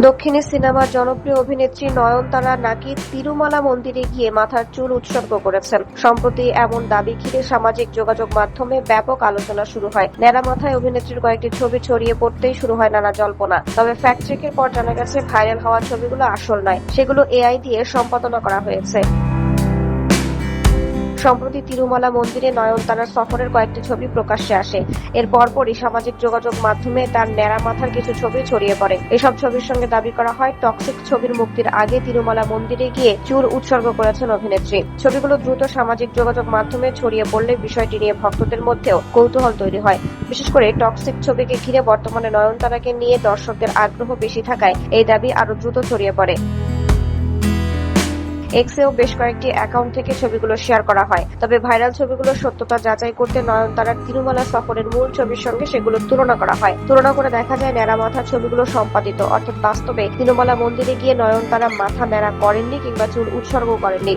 দক্ষিণী সিনেমার জনপ্রিয় অভিনেত্রী নয়নতারা নাকি তিরুমালা মন্দিরে গিয়ে মাথার চুল উৎসর্গ করেছেন। সম্প্রতি এমন দাবি ঘিরে সামাজিক যোগাযোগ মাধ্যমে ব্যাপক আলোচনা শুরু হয়। ন্যাড়া মাথায় অভিনেত্রীর কয়েকটি ছবি ছড়িয়ে পড়তেই শুরু হয় নানা জল্পনা। তবে ফ্যাক্ট চেকের পর জানা গেছে ভাইরাল হওয়া ছবিগুলো আসল নয়, সেগুলো এআই দিয়ে সম্পাদনা করা হয়েছে। সম্প্রতি তিরুমালা মন্দিরে নয়নতারার সফরের কয়েকটি ছবি প্রকাশ্যে আসে। এর পরপরই সামাজিক যোগাযোগ মাধ্যমে তার ন্যাড়া মাথার কিছু ছবি ছড়িয়ে পড়ে। এসব ছবির সঙ্গে দাবি করা হয় টক্সিক ছবির মুক্তির আগে তিরুমালা মন্দিরে গিয়ে চুল উৎসর্গ করেছেন অভিনেত্রী। ছবিগুলো দ্রুত সামাজিক যোগাযোগ মাধ্যমে ছড়িয়ে পড়লে বিষয়টি নিয়ে ভক্তদের মধ্যেও কৌতূহল তৈরি হয়। বিশেষ করে টক্সিক ছবিকে ঘিরে বর্তমানে নয়নতারাকে নিয়ে দর্শকদের আগ্রহ বেশি থাকায় এই দাবি আরো দ্রুত ছড়িয়ে পড়ে। এক্সেও বেশ কয়েকটি অ্যাকাউন্ট থেকে ছবিগুলো শেয়ার করা হয়। তবে ভাইরাল ছবিগুলোর সত্যতা যাচাই করতে নয়নতারার তিরুমালা সফরের মূল ছবির সঙ্গে সেগুলো তুলনা করা হয়। তুলনা করে দেখা যায় ন্যাড়া মাথার ছবিগুলো সম্পাদিত, অর্থাৎ বাস্তবে তিরুমালা মন্দিরে গিয়ে নয়নতারা মাথা ন্যাড়া করেননি কিংবা চুল উৎসর্গ করেননি।